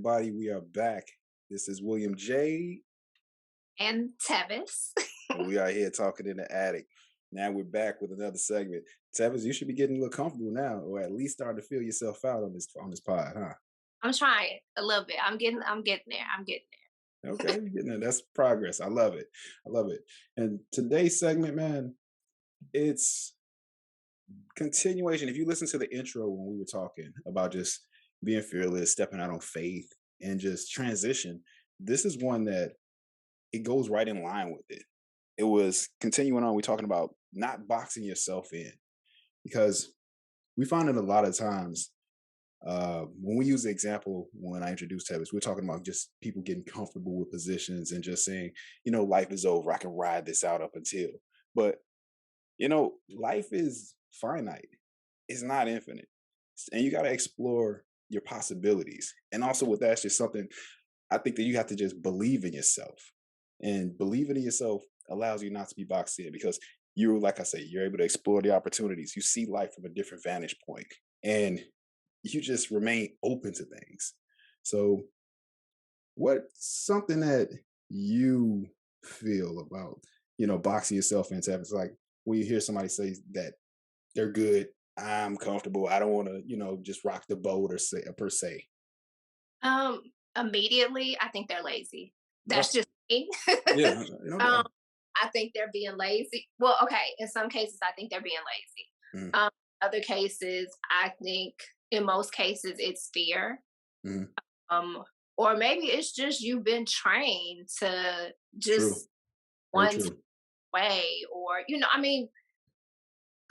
everybody. We are back. This is William J. And Tevis. And we are here talking in the attic. Now we're back with another segment. Tevis, you should be getting a little comfortable now, or at least starting to feel yourself out on this pod, huh? I'm trying a little bit. I'm getting there. I'm getting Okay, you're getting there. That's progress. I love it. I love it. And today's segment, man, it's continuation. If you listen to the intro when we were talking about just being fearless, stepping out on faith, and just transition, this is one that it goes right in line with it. It was continuing on. We're talking about not boxing yourself in because we find it a lot of times when we use the example when I introduced Tevis, we're talking about just people getting comfortable with positions and just saying, life is over. I can ride this out up until. But life is finite. It's not infinite, and you got to explore your possibilities. And also with that, it's just something I think that you have to just believe in yourself. And believing in yourself allows you not to be boxed in because you're, like I say, you're able to explore the opportunities. You see life from a different vantage point, and you just remain open to things. So, what's something that you feel about, boxing yourself into? It's like when you hear somebody say that they're good, I'm comfortable, I don't want to, just rock the boat or say per se. there. Immediately, I think they're lazy. Uh, That's just me. yeah, no um, doubt. I think they're being lazy. Well, okay, in some cases, I think they're being lazy. Mhm, Other cases, I think in most cases, it's fear. mhm. Um, or maybe it's just you've been trained to True, just very one true. way, or I mean,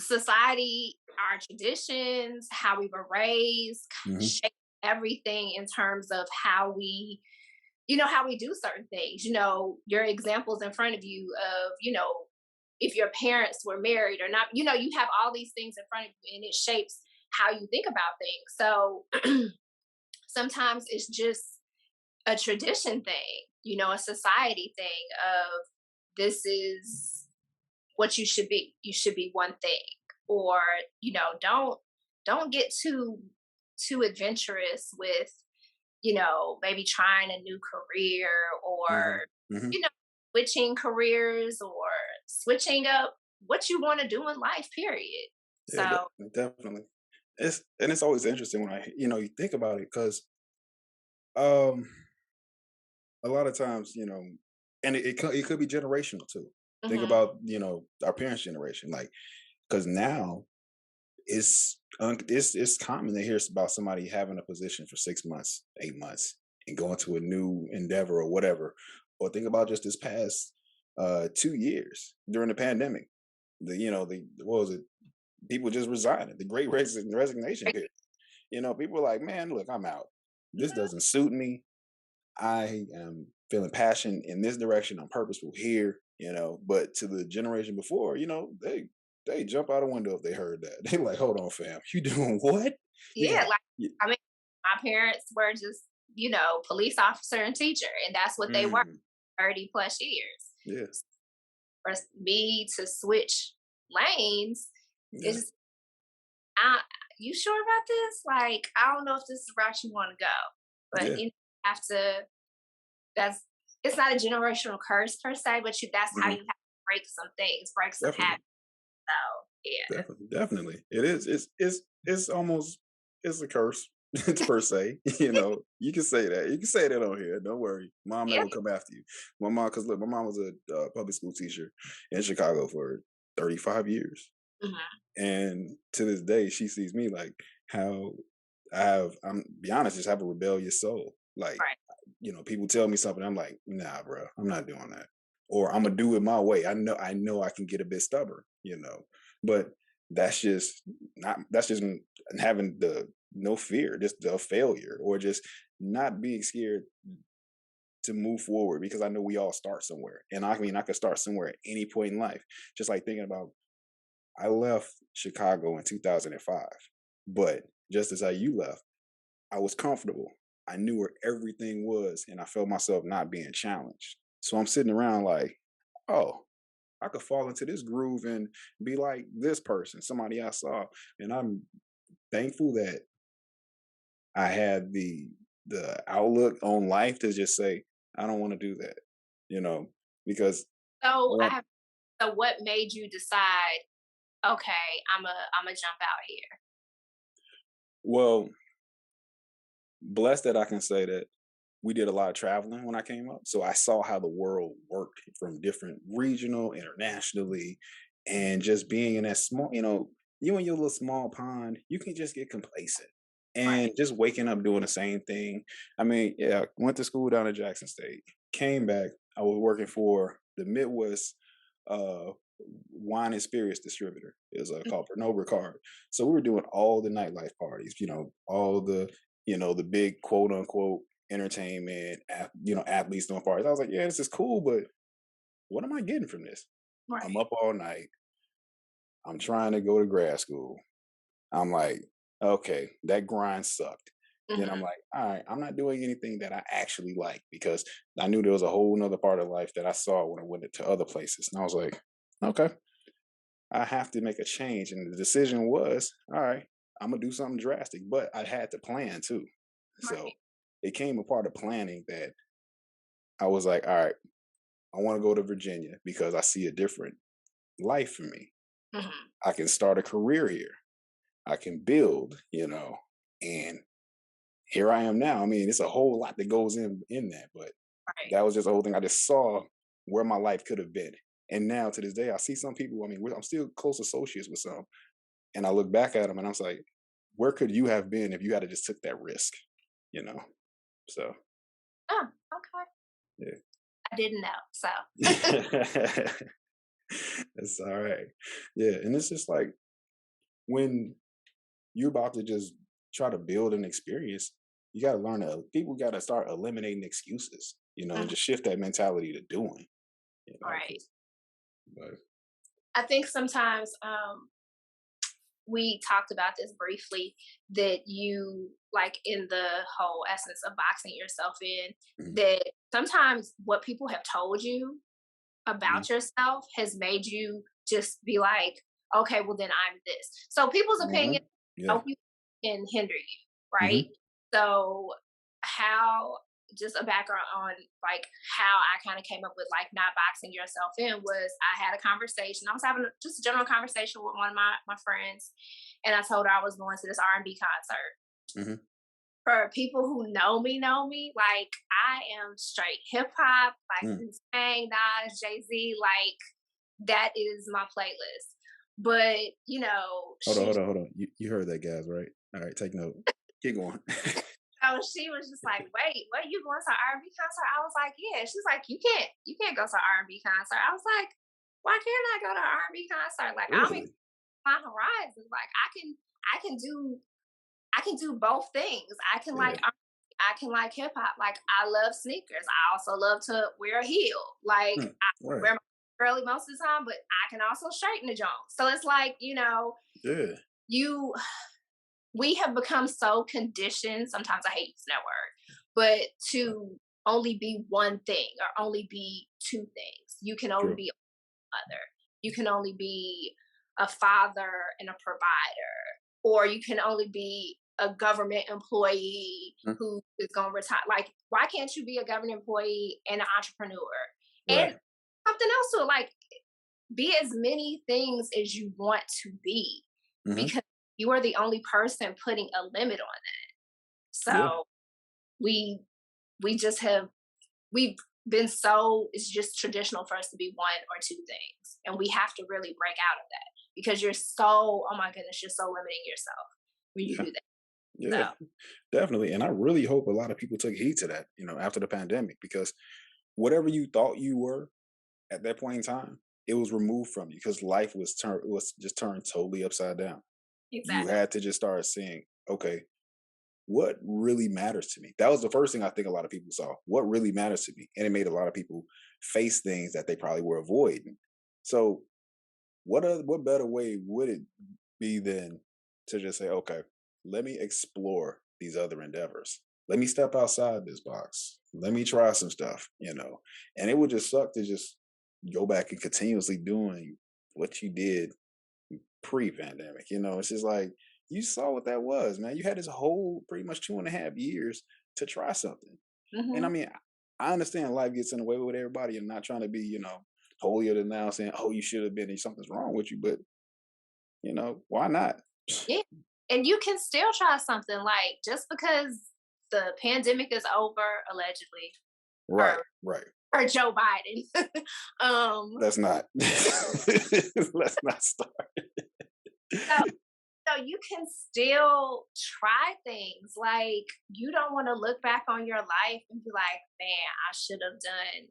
society, our traditions, how we were raised, Mhm, shape everything in terms of how we, how we do certain things. Your examples in front of you of, if your parents were married or not, you have all these things in front of you and it shapes how you think about things. So sometimes it's just a tradition thing, a society thing of this is what you should be. You should be one thing, or don't get too adventurous with maybe trying a new career, or mhm, mhm. you know switching careers, or switching up what you want to do in life. Period. Yeah, So definitely. It's always interesting when you think about it because um a lot of times and it could be generational too. Think mhm, about our parents' generation, like because now it's common to hear about somebody having a position for 6 months, 8 months, and going to a new endeavor or whatever. Or think about just this past 2 years during the pandemic. The what was it? People just resigning. The Great Resignation period. People are like, man, look, I'm out. This yeah, doesn't suit me. I am feeling passion in this direction. I'm purposeful here. But to the generation before, they jump out a window if they heard that. They like, hold on, fam, you doing what? You yeah. got, Like, y- I mean, my parents were just police officer and teacher, and that's what they were, mm, 30 plus years. yeah, For me to switch lanes yeah, is, I you sure about this? Like, I don't know if this is the route you want to go, but yeah. you have to. That's It's not a generational curse per se, but that's how you Mhm. have to break some things, break some Definitely, habits. So yeah, definitely. It is. It's almost it's a curse. It's per se. You can say that. You can say that on here. Don't worry. Mom not yeah. gonna come after you. My mom, because look, my mom was a public school teacher in Chicago for 35 years. Mhm. And to this day, she sees me like how I'm be honest, just have a rebellious soul. Like, Right. people tell me something, I'm like, nah, bro, I'm not doing that. Or I'm gonna do it my way. I know I can get a bit stubborn. But that's just having the no fear, just the failure, or just not being scared to move forward because I know we all start somewhere. And I mean I could start somewhere at any point in life. Just like thinking about I left Chicago in 2005, but just as how you left, I was comfortable. I knew where everything was, and I felt myself not being challenged. So I'm sitting around like, oh, I could fall into this groove and be like this person, somebody I saw. And I'm thankful that I had the the outlook on life to just say, I don't want to do that, you know, because I So I want, have. So what made you decide? Okay, I'm a jump out here. well, blessed that I can say that we did a lot of traveling when I came up. So I saw how the world worked from different regional, internationally, and just being in that small, you in your little small pond, you can just get complacent. And Right. just waking up doing the same thing. I mean, yeah, went to school down in Jackson State, came back. I was working for the Midwest uh, wine and spirits distributor. It was called Pernod Ricard. So we were doing all the nightlife parties, all the big quote unquote entertainment, athletes doing parties. I was like, yeah, this is cool, but what am I getting from this? I'm Right. up all night. I'm trying to go to grad school. I'm like, okay, that grind sucked. Then I'm Mhm. like, all right, I'm not doing anything that I actually like because I knew there was a whole nother part of life that I saw when I went to other places. And I was like, okay, I have to make a change. And the decision was, all right, I'm gonna do something drastic, but I had to plan too. So Right. it came a part of planning that I was like, all right, I want to go to Virginia because I see a different life for me. Mhm. I can start a career here. I can build, and here I am now. I mean, it's a whole lot that goes in that, but Right. that was just the whole thing. I just saw where my life could have been. And now to this day, I see some people. I mean, I'm still close associates with some, and I look back at them and I was like, where could you have been if you had to just took that risk? You know. So Oh, okay. I didn't know. So yeah. That's all right. Yeah, and it's just like when you're about to just try to build an experience, you got to learn to people got to start eliminating excuses, and Mhm. just shift that mentality to doing, Right. 'cause, but I think sometimes we talked about this briefly, that you, like, in the whole essence of boxing yourself in, mhm, that sometimes what people have told you mhm, about yourself has made you just be like, okay, well then I'm this. So people's uh-huh, opinion yeah, help you and hinder you, right? mhm, So how, just a background on like how I kind of came up with like not boxing yourself in was, I had a conversation. I was having just a general conversation with one of my friends, and I told her I was going to this R&B concert. mhm, For people who know me, like I am straight hip hop, like mm. Wu-Tang, Nas, Jay-Z, like that is my playlist. But, Hold on, she hold on, hold on. You heard that, guys? Right? All right, take note. Keep going. she was just like, "Wait, what, you going to an R&B concert?" I was like, "Yeah." She's like, "You can't go to an R&B concert." I was like, "Why can't I go to an R&B concert? Like I'm Really? expanding my horizons. Like I can do I can do both things. I can Yeah. like I can like hip hop. Like I love sneakers. I also love to wear a heel. Like Hmm. I Right. wear my girly most of the time, but I can also straighten the joint. So it's like, Yeah. you we have become so conditioned. Sometimes I hate using that word, but to only be one thing or only be two things. You can only True. be a mother. You can only be a father and a provider, or you can only be a government employee Mm. who is going to retire. Like, why can't you be a government employee and an entrepreneur and Right. something else to it? Like, be as many things as you want to be, Hmm. because you are the only person putting a limit on it. Yeah. So we we just have we've been, so it's just traditional for us to be one or two things, and we have to really break out of that, because you're so, oh my goodness, you're so limiting yourself when you Yeah. do that. Yeah. So Definitely. And I really hope a lot of people took heed to that, after the pandemic, because whatever you thought you were at that point in time, it was removed from you because life was just turned totally upside down. You exactly. had to just start saying, okay, what really matters to me? That was the first thing I think a lot of people saw. What really matters to me? And it made a lot of people face things that they probably were avoiding. So what better way would it be than to just say, okay, let me explore these other endeavors. Let me step outside this box. Let me try some stuff, And it would just suck to just go back and continuously doing what you did pre-pandemic. It's just like you saw what that was, man. You had this whole pretty much 2.5 years to try something. And I Mhm. mean, I understand life gets in the way with everybody and not trying to be, holier than thou saying, oh, you should have been and something's wrong with you, but why not? Yeah. And you can still try something, like, just because the pandemic is over, allegedly, Right, per right. Joe Biden. um, Let's not. Let's not start. so you can still try things. Like, you don't want to look back on your life and be like, man, I should have done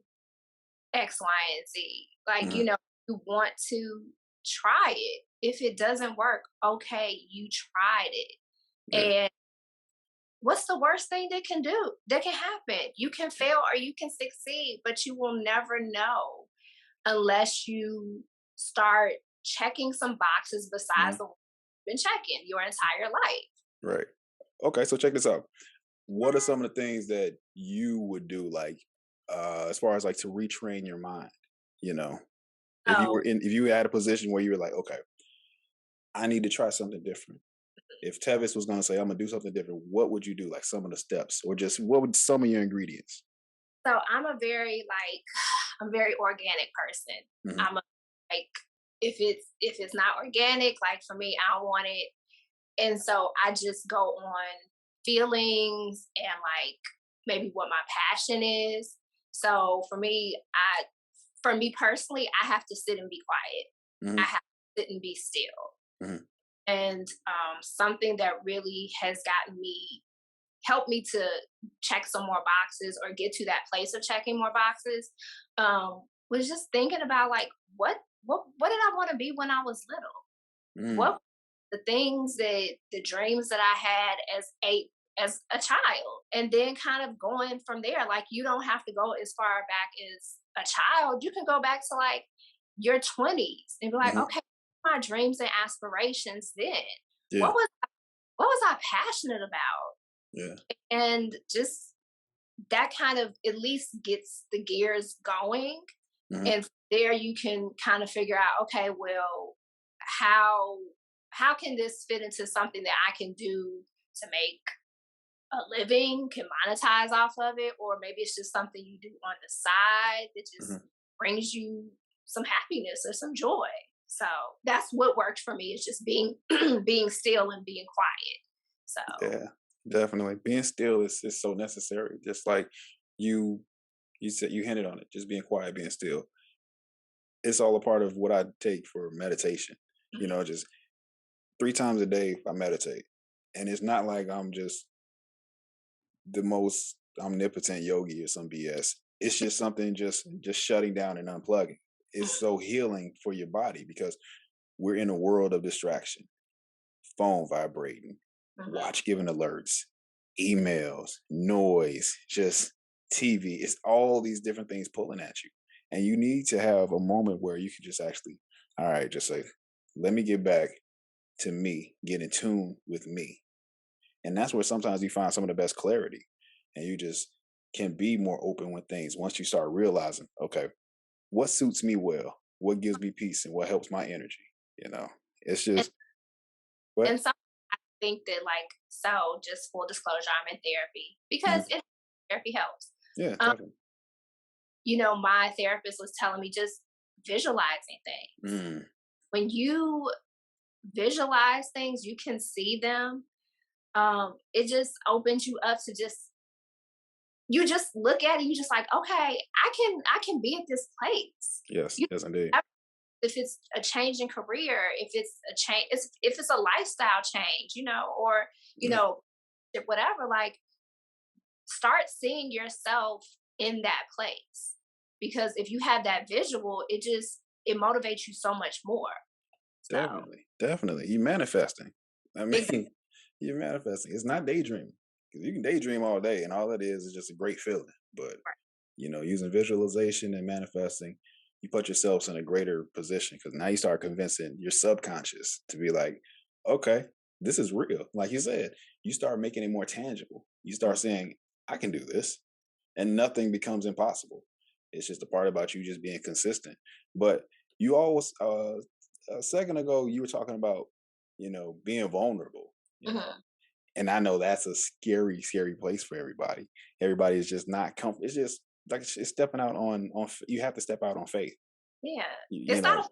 X, Y, and Z. Like, Mhm. you want to try it. If it doesn't work, okay, you tried it. Yeah, And what's the worst thing that can happen? You can fail or you can succeed, but you will never know unless you start checking some boxes besides mhm, the one you've been checking your entire life. right. Okay, so check this out. What are some of the things that you would do, like, as far as like to retrain your mind? You know, So, if you had a position where you were like, okay, I need to try something different. If Tevis was going to say, I'm gonna do something different, what would you do? Like some of the steps, or just what would some of your ingredients? I'm a very I'm a very organic person. Hmm. I'm a like if it's not organic, like for me, I don't want it. And so I just go on feelings and like maybe what my passion is. So for me personally, I have to sit and be quiet. I Hmm. have to sit and be still. Hmm. And something that really has gotten me helped me to check some more boxes or get to that place of checking more boxes was just thinking about like what did I want to be when I was little? Mm. What the things that the dreams that I had as a child, and then kind of going from there. Like, you don't have to go as far back as a child. You can go back to like your 20s and be like, Hmm. okay, my dreams and aspirations then. Yeah, What was I passionate about? yeah. And just that kind of at least gets the gears going. Hmm. And there you can kind of figure out, okay, well, how can this fit into something that I can do to make a living, can monetize off of it, or maybe it's just something you do on the side that just Hmm. brings you some happiness or some joy. So that's what worked for me, is just being being still and being quiet. So Yeah, definitely. Being still is so necessary. Just like you you said, you hinted on it. Just being quiet, being still. It's all a part of what I take for meditation. mhm. Just 3 times a day I meditate, and it's not like I'm just the most omnipotent yogi or some BS. It's just something just shutting down and unplugging. It's so healing for your body because we're in a world of distraction. Phone vibrating, Mhm. watch giving alerts, emails, noise, just TV. It's all these different things pulling at you. And you need to have a moment where you can just actually, all right, just say, let me get back to me, get in tune with me. And that's where sometimes you find some of the best clarity. And you just can be more open with things once you start realizing, okay, what suits me well, what gives me peace, and what helps my energy. You know, it's And just, what? and so I think that, like, so just full disclosure, I'm in therapy because Mhm. therapy helps. Yeah, Um, definitely. my therapist was telling me just visualizing things. Mm, When you visualize things, you can see them. It just opens you up to just you just look at it, you just like, okay, I can be at this place. yes, You yes, indeed. if it's a change in career, if it's a change, if it's a lifestyle change, or you Yeah, know, whatever, like, start seeing yourself in that place. Because if you have that visual, it motivates you so much more. So definitely, definitely. You manifesting. I exactly. mean, you're manifesting. It's not daydreaming because you can daydream all day, and all it is just a great feeling. But using visualization and manifesting, you put yourselves in a greater position because now you start convincing your subconscious to be like, okay, this is real. Like you said, you start making it more tangible. You start saying, I can do this, and nothing becomes impossible. It's just a part about you just being consistent. But you always, a second ago, you were talking about, being vulnerable. You know, Mhm. And I know that's a scary, scary place for everybody. Everybody is just not comfortable. It's just like it's stepping out you have to step out on faith. Yeah. You It's know, not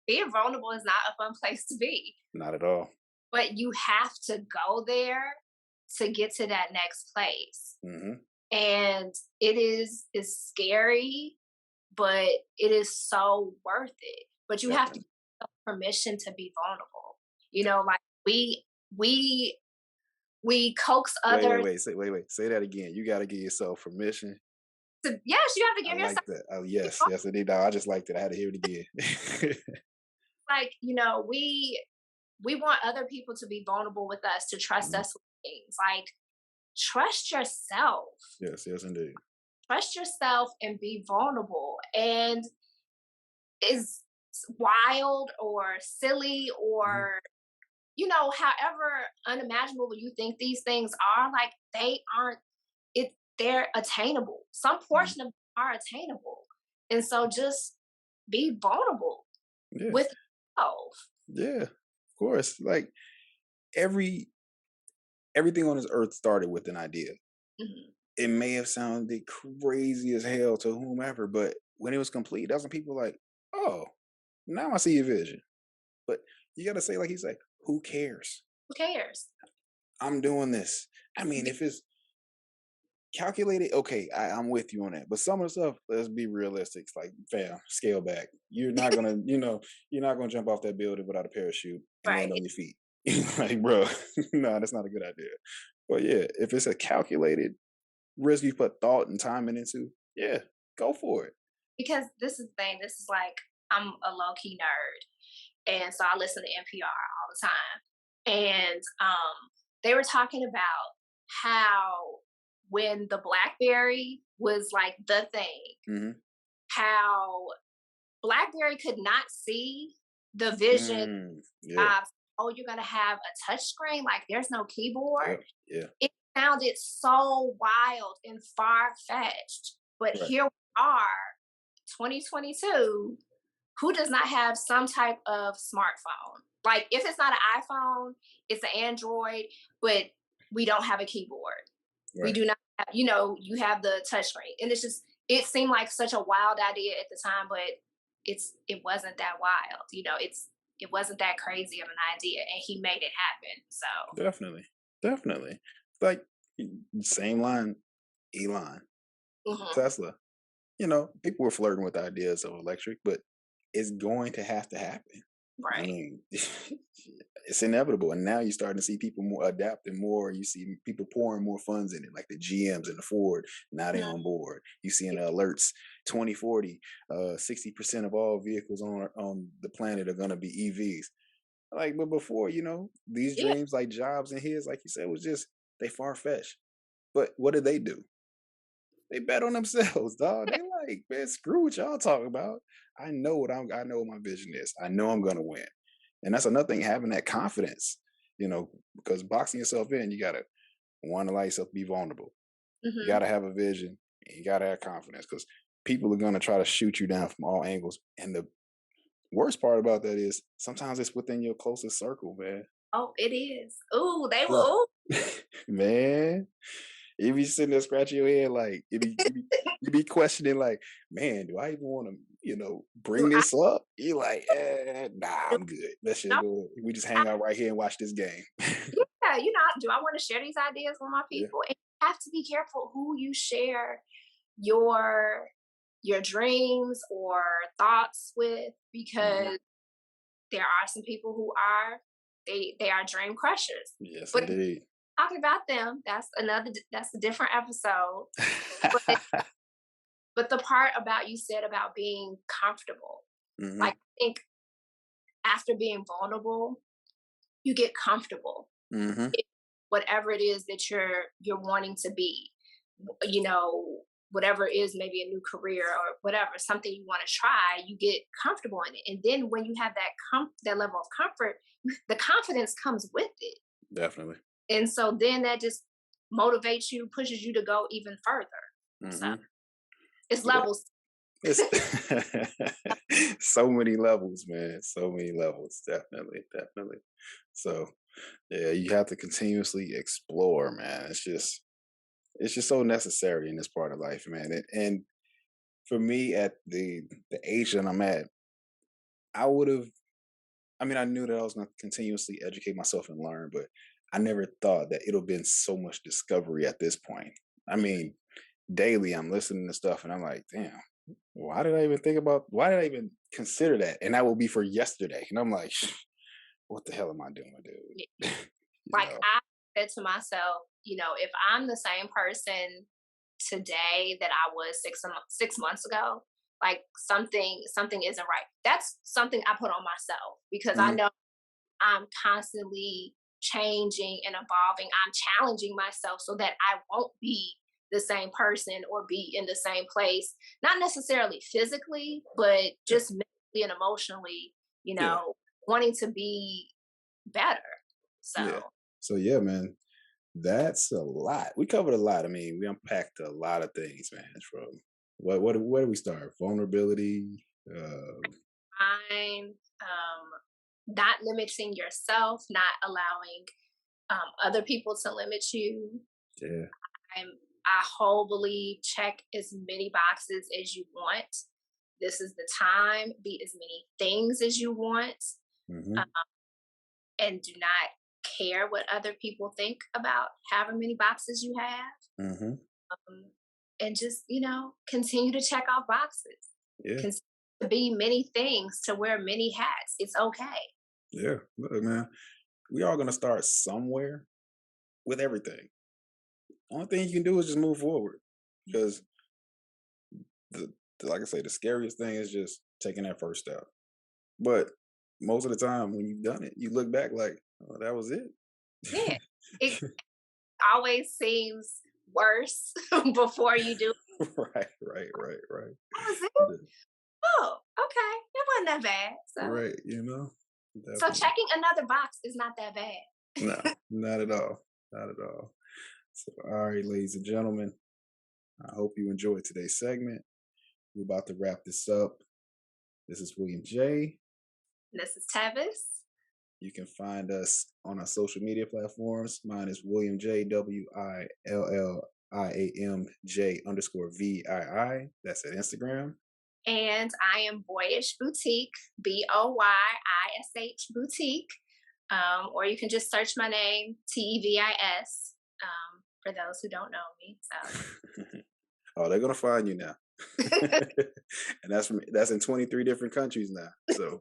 being vulnerable is not a fun place to be, not at all. but you have to go there to get to that next place. Hmm. And it's scary, but it is so worth it. But you have to Definitely. give permission to be vulnerable. Like we we coax others Wait, wait. Say that again. You got to give yourself permission. to, yes, you have to I give like yourself that. Oh, yes, yes, indeed. No, I just liked it. I had to hear it again. like, we want other people to be vulnerable with us, to trust Mhm. us with things. Like, trust yourself. Yes, yes, indeed. Trust yourself and be vulnerable. And is wild or silly Hmm. or however unimaginable you think these things are, like they aren't it they're attainable. Some Hmm. portion of them are attainable. And so just be vulnerable Yeah, with yourself. yeah, of course. Like every everything on this earth started with an idea. Mhm. It may have sounded crazy as hell to whomever, but when it was complete, that's when people were like, oh, now I see your vision. But you got to say, like you say, who cares? Who cares? I'm doing this. I mean, Be- if it's calculated, okay, I'm with you on that. But some of the stuff, let's be realistic. It's like, fam, scale back. You're not gonna, you're not gonna jump off that building without a parachute and land right. on your feet. Like, bro, no, that's not a good idea. But yeah, if it's a calculated risk you put thought and time into, yeah, go for it. Because this is the thing, this is like I'm a low key nerd. And so I listen to NPR all the time. And they were talking about how when the BlackBerry was like the thing, Hmm. how BlackBerry could not see the vision Yeah. of, oh, you're gonna have a touch screen, like there's no keyboard. Yep. Yeah. It sounded so wild and far fetched. But Right. here we are, 2022, who does not have some type of smartphone? Like, if it's not an iPhone, it's an Android, but we don't have a keyboard. We Right. do not have, you have the touchscreen. And it's just, it seemed like such a wild idea at the time, but it wasn't that wild. It wasn't that crazy of an idea, and he made it happen. So, Definitely. Definitely. Like same line, Elon, mhm, Tesla. People were flirting with ideas of electric, but it's going to have to happen. I right. mean, it's inevitable. And now you're starting to see people more adapting more. You see people pouring more funds in it, like the GMs and the Ford. Now they Mhm. on board. You seeing the alerts 2040, 60% of all vehicles on the planet are gonna be EVs. Like, but before, these Yeah, dreams like Jobs and his, like you said, was just they far fetched. But what did they do? They bet on themselves, dog. yeah, They like, man, screw what y'all talking about. I know what my vision is. I know I'm gonna win. And that's another thing, having that confidence, because boxing yourself in, you gotta want to allow yourself to be vulnerable. You mhm, gotta have a vision and you gotta have confidence because people are gonna try to shoot you down from all angles. And the worst part about that is sometimes it's within your closest circle, man. oh, it is. Ooh, they were. Bruh. Ooh. Man, you be sitting there scratching your head like you be questioning like, man, do I even want to, Do bring I this up? You like, nah, do I'm good. Let's just know? go. We just hang out right here and watch this game. Yeah, do I want to share these ideas with my Yeah. people? And you have to be careful who you share your your dreams or thoughts with, Hmm. because there are some people who are they are dream crushers. Yes, But indeed. talking about them, that's a different episode. But the part about you said about being comfortable, Hmm. like I think after being vulnerable, you get comfortable Hmm. in whatever it is that you're wanting to be. you know Whatever it is, maybe a new career or whatever, something you want to try, you get comfortable in it. And then when you have that level of comfort, the confidence comes with it. Definitely. And so then that just motivates you, pushes you to go even further. So Hmm. it's Yeah. levels. It's so many levels, man. So many levels. Definitely, definitely. So Yeah, you have to continuously explore, man. It's just so necessary in this part of life, man. And for me, at the age that I'm at, I would have. I mean, I knew that I was going to continuously educate myself and learn, but I never thought that it'll been so much discovery at this point. I mean, daily I'm listening to stuff and I'm like, damn, why did I even think about? Why did I even consider that? And that will be for yesterday. And I'm like, what the hell am I doing, dude? you Like know? I said to myself, if I'm the same person today that I was 6 months ago, like something isn't right. That's something I put on myself because I Mhm. know I'm constantly changing and evolving. I'm challenging myself so that I won't be the same person or be in the same place, not necessarily physically, but Yeah, just mentally and emotionally, yeah, wanting to be better. So, yeah. So yeah, man, that's a lot. We covered a lot. I mean, we unpacked a lot of things, man. From where do we start? Vulnerability. I'm not limiting yourself, not allowing other people to limit you. Yeah. I'm I whole believe check as many boxes as you want. This is the time. Be as many things as you want, uh, Hmm. and do not care what other people think about however many boxes you have. Hmm. And just continue to check off boxes. Yeah. Continue to be many things, to wear many hats. It's okay. Yeah. Look, man, we are gonna start somewhere with everything. Only thing you can do is just move forward. Because the, like I say, the scariest thing is just taking that first step. But most of the time when you've done it, you look back like, oh, that was it. Yeah. It always seems worse before you do. Right. That was it. The- Oh, okay. It wasn't that bad. So, Right, so definitely. checking another box is not that bad. No, not at all. Not at all. So, all right, ladies and gentlemen, I hope you enjoyed today's segment. We're about to wrap this up. This is William J. This is Tevis. You can find us on our social media platforms. Mine is William J. WILLIAMJ underscore VII. That's at Instagram. And I am Boyish Boutique, Boyish Boutique. Or you can just search my name, Tevis, for those who don't know me. Oh, they're gonna find you now. So, And that's in 23 different countries now. So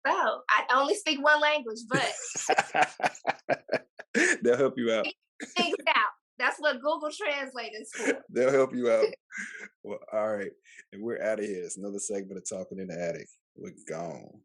so I only speak one language, but they'll help you out. figure things out. That's what Google Translate is for. They'll help you out. Well, all right. And we're out of here. It's another segment of Talking in the Attic. We're gone.